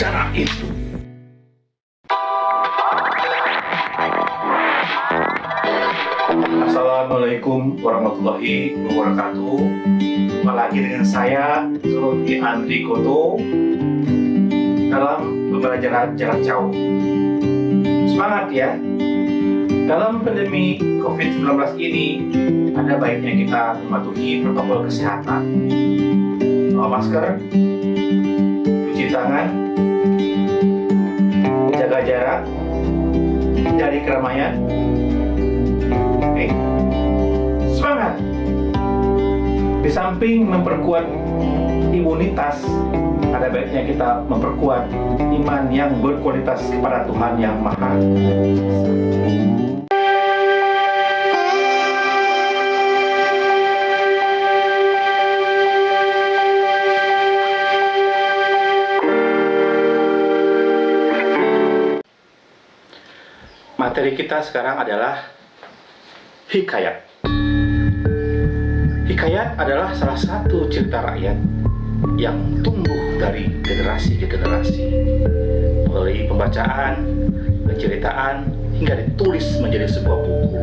secara itu. Assalamualaikum warahmatullahi wabarakatuh. Jumpa lagi dengan saya Zulfi Andri Koto dalam pembelajaran jarak jauh. Semangat ya! Dalam pandemi COVID-19 ini, ada baiknya kita mematuhi protokol kesehatan. Bawa masker, cuci tangan, jaga jarak, hindari keramaian. Oke, semangat! Di samping memperkuat imunitas, ada baiknya kita memperkuat iman yang berkualitas kepada Tuhan Yang Maha Esa. Materi kita sekarang adalah hikayat. Hikayat adalah salah satu cerita rakyat yang tumbuh dari generasi ke generasi, melalui pembacaan, penceritaan, hingga ditulis menjadi sebuah buku.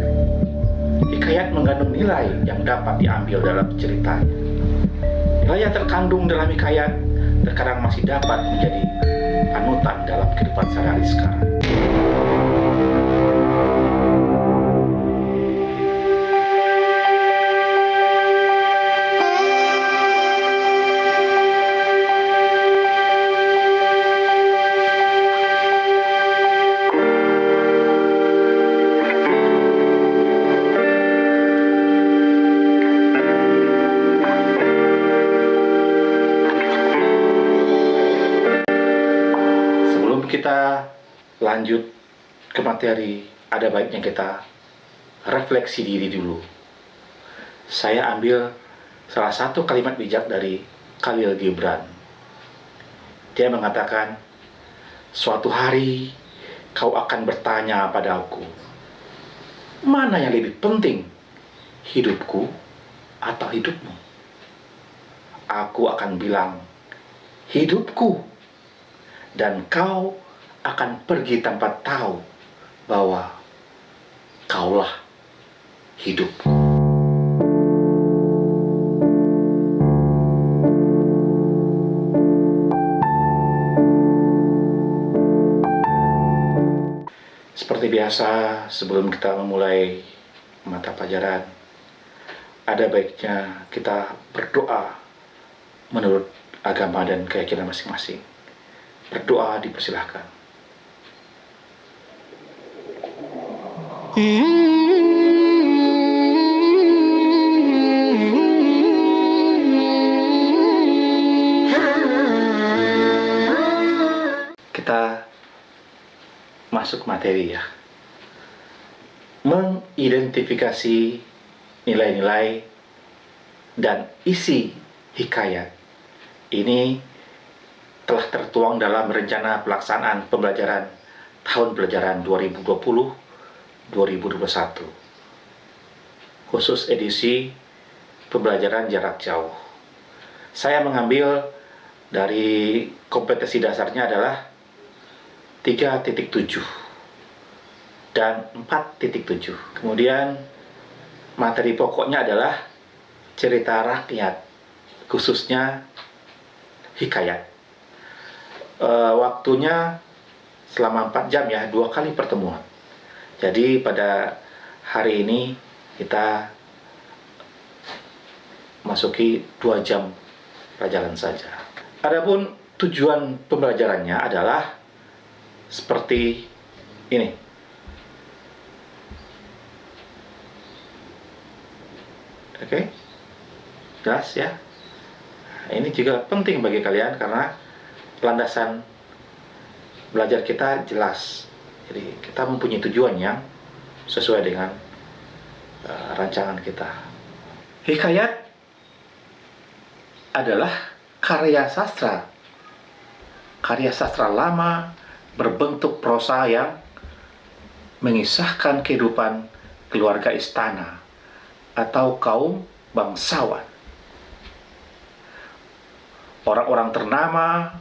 Hikayat mengandung nilai yang dapat diambil dalam ceritanya. Nilai yang terkandung dalam hikayat terkadang masih dapat menjadi panutan dalam kehidupan sehari-hari sekarang. Kita lanjut ke materi, ada baiknya kita refleksi diri dulu. Saya ambil salah satu kalimat bijak dari Khalil Gibran. Dia mengatakan, suatu hari kau akan bertanya padaku, mana yang lebih penting, hidupku atau hidupmu? Aku akan bilang, hidupku. Dan kau akan pergi tanpa tahu bahwa kaulah hidup. Seperti biasa, sebelum kita memulai mata pelajaran, ada baiknya kita berdoa menurut agama dan keyakinan masing-masing. Berdoa dipersilahkan. Kita masuk materi ya. Mengidentifikasi nilai-nilai dan isi hikayat ini telah tertuang dalam rencana pelaksanaan pembelajaran tahun pelajaran 2020-2021, khusus edisi pembelajaran jarak jauh. Saya mengambil dari kompetensi dasarnya adalah 3.7 dan 4.7. Kemudian materi pokoknya adalah cerita rakyat, khususnya hikayat. Waktunya selama 4 jam ya, 2 kali pertemuan. Jadi pada hari ini kita masuki 2 jam pelajaran saja. Adapun tujuan pembelajarannya adalah seperti ini. Oke? Jelas ya? Ini juga penting bagi kalian karena landasan belajar kita jelas. Jadi kita mempunyai tujuan yang sesuai dengan rancangan kita. Hikayat adalah karya sastra lama berbentuk prosa yang mengisahkan kehidupan keluarga istana atau kaum bangsawan. Orang-orang ternama,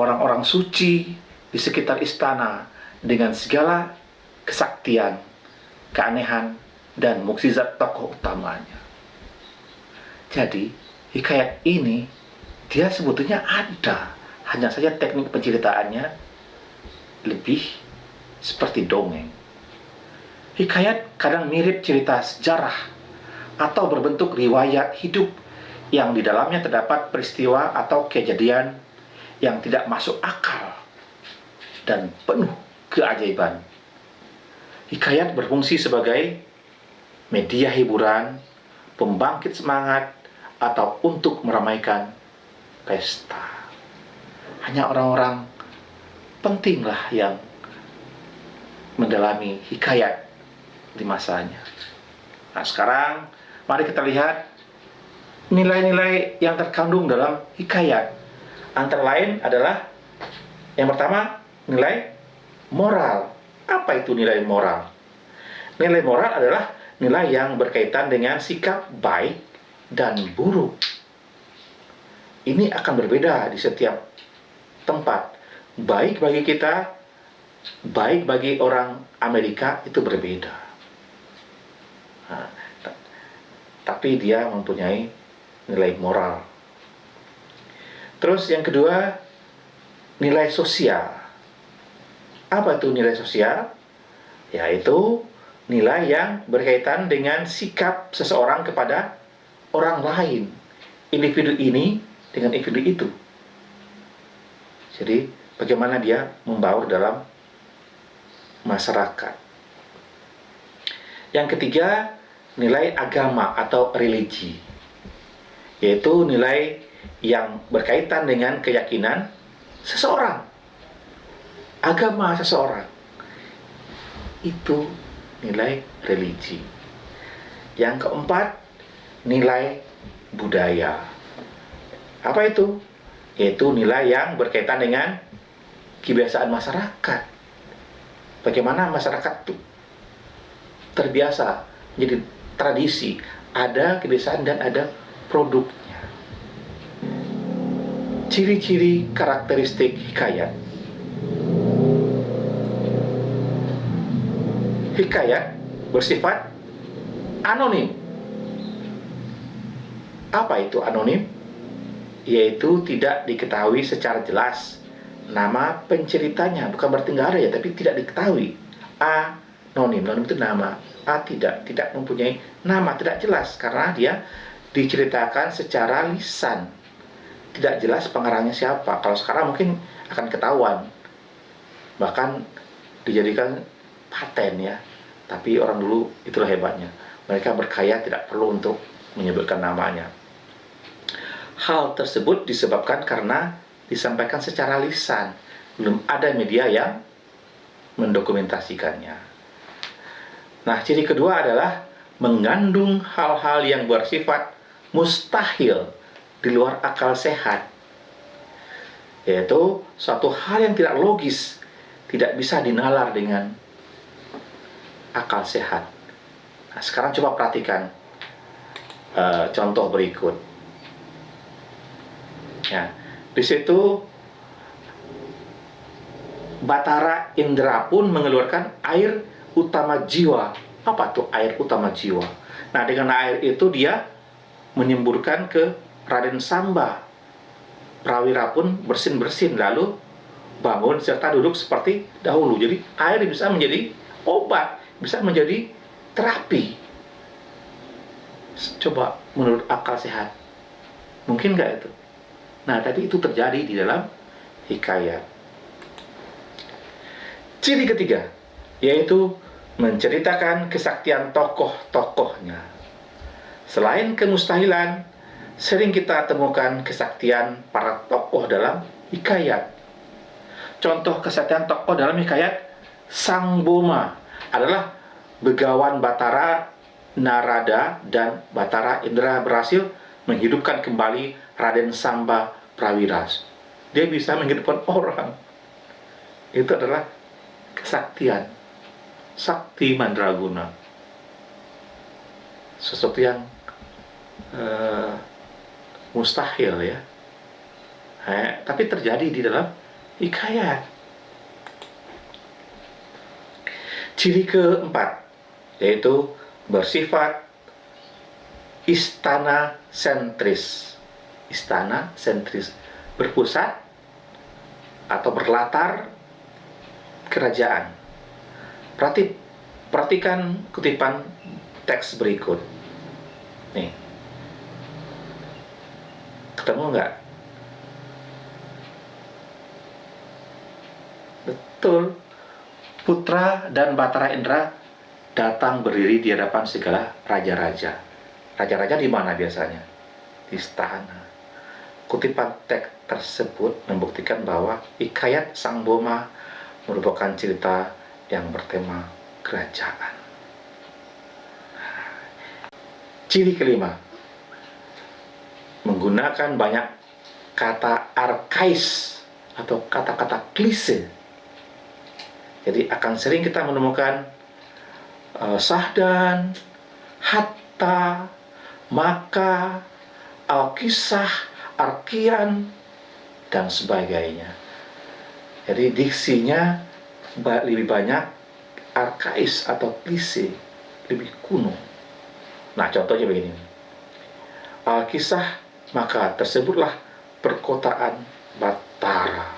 orang-orang suci di sekitar istana dengan segala kesaktian, keanehan, dan mukjizat tokoh utamanya. Jadi, hikayat ini dia sebetulnya ada, hanya saja teknik penceritaannya lebih seperti dongeng. Hikayat kadang mirip cerita sejarah atau berbentuk riwayat hidup yang di dalamnya terdapat peristiwa atau kejadian yang tidak masuk akal dan penuh keajaiban. Hikayat berfungsi sebagai media hiburan, pembangkit semangat, atau untuk meramaikan pesta. Hanya orang-orang pentinglah yang mendalami hikayat di masanya. Nah, sekarang mari kita lihat nilai-nilai yang terkandung dalam hikayat. Antara lain adalah yang pertama, nilai moral. Apa itu nilai moral? Nilai moral adalah nilai yang berkaitan dengan sikap baik dan buruk. Ini akan berbeda di setiap tempat. Baik bagi kita, baik bagi orang Amerika itu berbeda. Nah, tapi dia mempunyai nilai moral. Terus yang kedua, nilai sosial. Apa itu nilai sosial? Yaitu nilai yang berkaitan dengan sikap seseorang kepada orang lain, individu ini dengan individu itu. Jadi bagaimana dia membaur dalam masyarakat. Yang ketiga, nilai agama atau religi, yaitu nilai yang berkaitan dengan keyakinan seseorang, agama seseorang. Itu nilai religi. Yang keempat, nilai budaya. Apa itu? Yaitu nilai yang berkaitan dengan kebiasaan masyarakat. Bagaimana masyarakat itu terbiasa, jadi tradisi, ada kebiasaan dan ada produknya. Ciri-ciri karakteristik hikayat. Hikayat bersifat anonim. Apa itu anonim? Yaitu tidak diketahui secara jelas nama penceritanya. Bukan berarti nggak ada ya, tapi tidak diketahui. Anonim, anonim itu nama. Tidak mempunyai nama, tidak jelas karena dia diceritakan secara lisan. Tidak jelas pengarangnya siapa. Kalau sekarang mungkin akan ketahuan, bahkan dijadikan paten ya. Tapi orang dulu itulah hebatnya. Mereka berkaya tidak perlu untuk menyebutkan namanya. Hal tersebut disebabkan karena disampaikan secara lisan, belum ada media yang mendokumentasikannya. Nah, ciri kedua adalah mengandung hal-hal yang bersifat mustahil di luar akal sehat, yaitu suatu hal yang tidak logis, tidak bisa dinalar dengan akal sehat. Nah, sekarang coba perhatikan contoh berikut. Ya, di situ Batara Indra pun mengeluarkan air utama jiwa. Apa tuh air utama jiwa? Nah, dengan air itu dia menyemburkan ke Raden Samba. Prawira pun bersin-bersin lalu bangun serta duduk seperti dahulu. Jadi air bisa menjadi obat, bisa menjadi terapi. Coba menurut akal sehat, mungkin nggak itu? Nah, tapi itu terjadi di dalam hikayat. Ciri ketiga, yaitu menceritakan kesaktian tokoh-tokohnya. Selain kemustahilan, sering kita temukan kesaktian para tokoh dalam hikayat. Contoh kesaktian tokoh dalam hikayat Sang Boma adalah Begawan Batara Narada dan Batara Indra berhasil menghidupkan kembali Raden Samba Prawira. Dia bisa menghidupkan orang. Itu adalah kesaktian, sakti mandraguna. Sesuatu yang mustahil ya. Tapi terjadi di dalam hikayat. Ciri keempat, yaitu bersifat istana sentris. Istana sentris, berpusat atau berlatar kerajaan. Perhatikan kutipan teks berikut. Nih, ketemu nggak? Betul. Putra dan Batara Indra datang berdiri di hadapan segala raja-raja. Raja-raja di mana biasanya? Di istana. Kutipan teks tersebut membuktikan bahwa hikayat Sang Boma merupakan cerita yang bertema kerajaan. Ciri kelima, menggunakan banyak kata arkais atau kata-kata klise. Jadi akan sering kita menemukan sahdan, hatta, maka, alkisah, arkian, dan sebagainya. Jadi diksinya lebih banyak arkais atau klise, lebih kuno. Nah, contohnya begini. Alkisah, maka tersebutlah perkotaan Batara.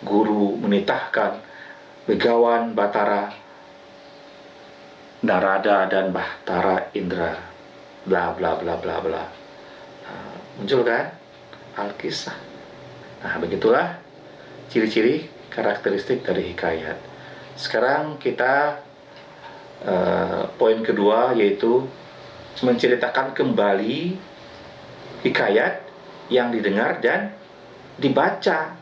Guru menitahkan Begawan Batara, Narada dan Bahtara Indra, bla bla bla bla bla. Muncul kan Alkisah. Nah, begitulah ciri-ciri karakteristik dari hikayat. Sekarang kita poin kedua, yaitu menceritakan kembali hikayat yang didengar dan dibaca.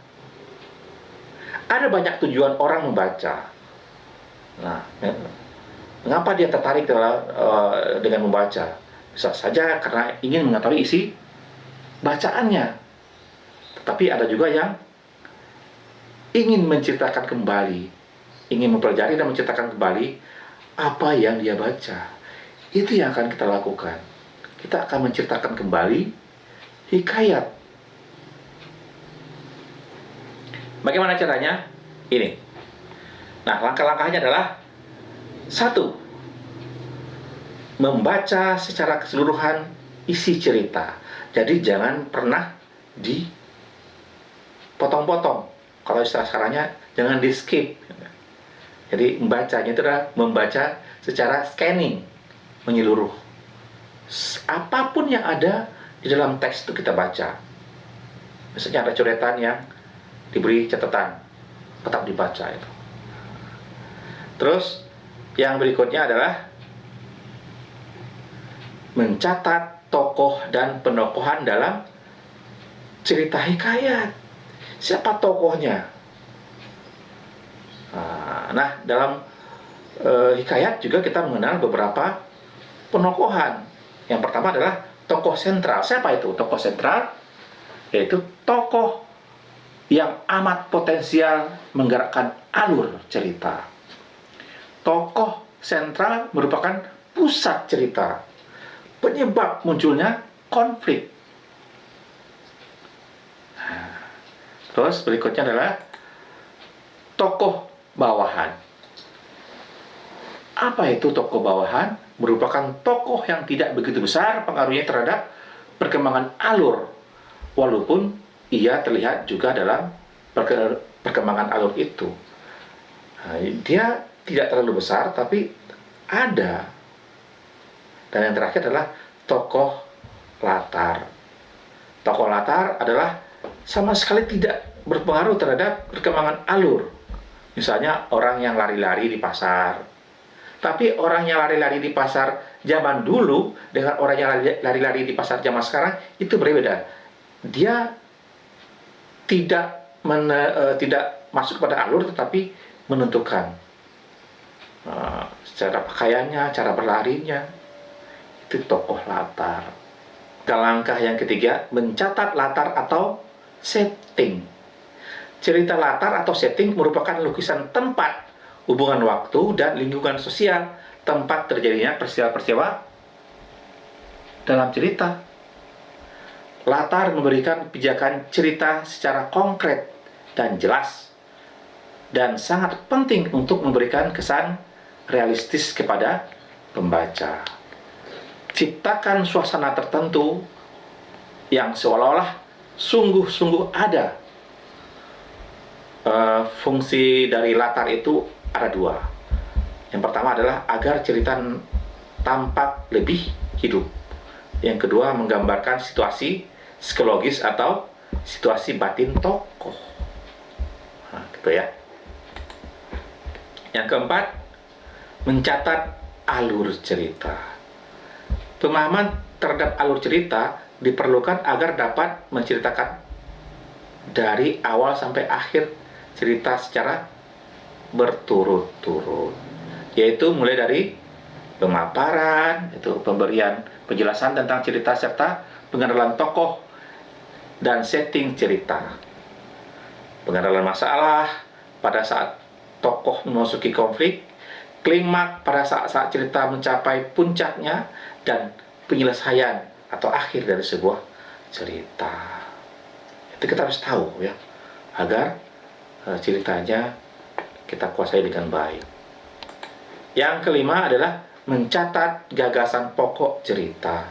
Ada banyak tujuan orang membaca. Nah, mengapa dia tertarik dengan membaca? Bisa saja karena ingin mengetahui isi bacaannya. Tetapi ada juga yang ingin menceritakan kembali, ingin mempelajari dan menceritakan kembali apa yang dia baca. Itu yang akan kita lakukan. Kita akan menceritakan kembali hikayat. Bagaimana caranya? Ini. Nah, langkah-langkahnya adalah: 1. Membaca secara keseluruhan isi cerita. Jadi jangan pernah dipotong-potong. Kalau istilah sekarangnya, jangan di skip. Jadi membacanya itu adalah membaca secara scanning, menyeluruh. Apapun yang ada di dalam teks itu kita baca. Misalnya ada coretan yang diberi catatan, tetap dibaca itu. Terus yang berikutnya adalah mencatat tokoh dan penokohan dalam cerita hikayat. Siapa tokohnya? Nah, dalam hikayat juga kita mengenal beberapa penokohan. Yang pertama adalah tokoh sentral. Siapa itu tokoh sentral? Yaitu tokoh yang amat potensial menggerakkan alur cerita. Tokoh sentral merupakan pusat cerita, penyebab munculnya konflik. Terus berikutnya adalah tokoh bawahan. Apa itu tokoh bawahan? Merupakan tokoh yang tidak begitu besar pengaruhnya terhadap perkembangan alur, walaupun ia terlihat juga dalam perkembangan alur itu. Dia tidak terlalu besar, tapi ada. Dan yang terakhir adalah tokoh latar. Tokoh latar adalah sama sekali tidak berpengaruh terhadap perkembangan alur. Misalnya orang yang lari-lari di pasar. Tapi orang yang lari-lari di pasar zaman dulu dengan orang yang lari-lari di pasar zaman sekarang itu berbeda. Dia tidak masuk pada alur, tetapi menentukan secara pakaiannya, cara berlarinya. Itu tokoh latar. Langkah yang ketiga, mencatat latar atau setting. Cerita latar atau setting merupakan lukisan tempat, hubungan waktu, dan lingkungan sosial tempat terjadinya peristiwa-peristiwa dalam cerita. Latar memberikan pijakan cerita secara konkret dan jelas, dan sangat penting untuk memberikan kesan realistis kepada pembaca. Ciptakan suasana tertentu yang seolah-olah sungguh-sungguh ada. Fungsi dari latar itu ada dua. Yang pertama adalah agar cerita tampak lebih hidup. Yang kedua, menggambarkan situasi psikologis atau situasi batin tokoh. Nah, gitu ya. Yang keempat, mencatat alur cerita. Pemahaman terhadap alur cerita diperlukan agar dapat menceritakan dari awal sampai akhir cerita secara berturut-turut, yaitu mulai dari pemaparan, itu pemberian penjelasan tentang cerita serta pengenalan tokoh dan setting cerita, pengenalan masalah pada saat tokoh memasuki konflik, klimaks pada saat cerita mencapai puncaknya, dan penyelesaian atau akhir dari sebuah cerita. Itu kita harus tahu ya, agar ceritanya kita kuasai dengan baik. Yang kelima adalah mencatat gagasan pokok cerita.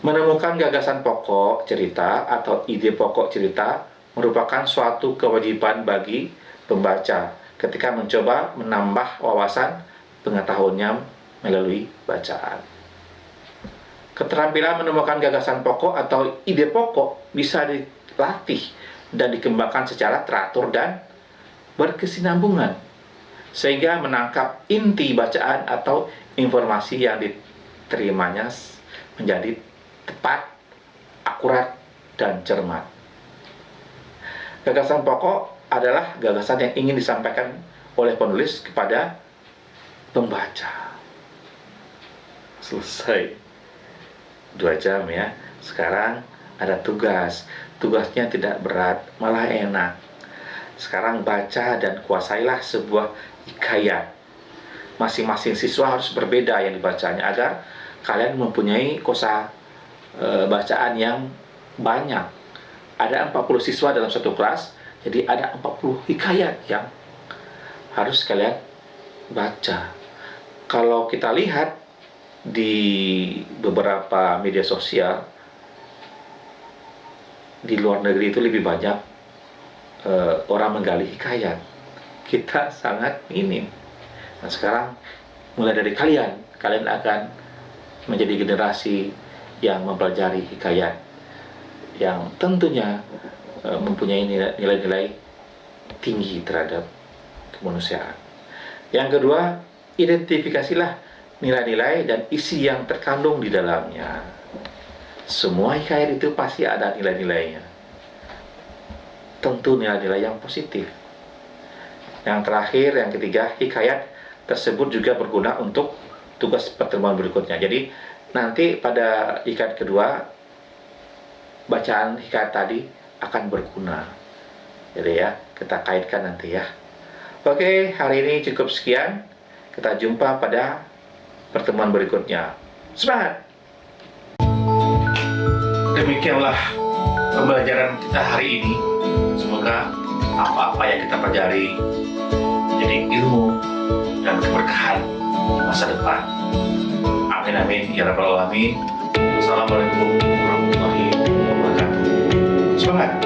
Menemukan gagasan pokok cerita atau ide pokok cerita merupakan suatu kewajiban bagi pembaca ketika mencoba menambah wawasan pengetahuannya melalui bacaan. Keterampilan menemukan gagasan pokok atau ide pokok bisa dilatih dan dikembangkan secara teratur dan berkesinambungan, sehingga menangkap inti bacaan atau informasi yang diterimanya menjadi tepat, akurat, dan cermat. Gagasan pokok adalah gagasan yang ingin disampaikan oleh penulis kepada pembaca. Selesai 2 jam ya. Sekarang ada tugas. Tugasnya tidak berat, malah enak. Sekarang baca dan kuasailah sebuah hikayat. Masing-masing siswa harus berbeda yang dibacanya agar kalian mempunyai kosa bacaan yang banyak. Ada 40 siswa dalam satu kelas, jadi ada 40 hikayat yang harus kalian baca. Kalau kita lihat di beberapa media sosial di luar negeri itu lebih banyak orang menggali hikayat. Kita sangat minim. Nah, sekarang mulai dari kalian akan menjadi generasi yang mempelajari hikayat yang tentunya mempunyai nilai-nilai tinggi terhadap kemanusiaan. Yang kedua, identifikasilah nilai-nilai dan isi yang terkandung di dalamnya. Semua hikayat itu pasti ada nilai-nilainya. Tentu nilai-nilai yang positif. Yang terakhir, yang ketiga, hikayat tersebut juga berguna untuk tugas pertemuan berikutnya. Jadi nanti pada hikayat kedua, bacaan hikayat tadi akan berguna. Jadi ya, kita kaitkan nanti ya. Oke, hari ini cukup sekian. Kita jumpa pada pertemuan berikutnya. Semangat! Demikianlah pembelajaran kita hari ini. Semoga apa-apa yang kita pelajari menjadi ilmu dan keberkahan di masa depan. Amin amin ya rabbal alamin. Assalamualaikum warahmatullahi wabarakatuh. Semangat!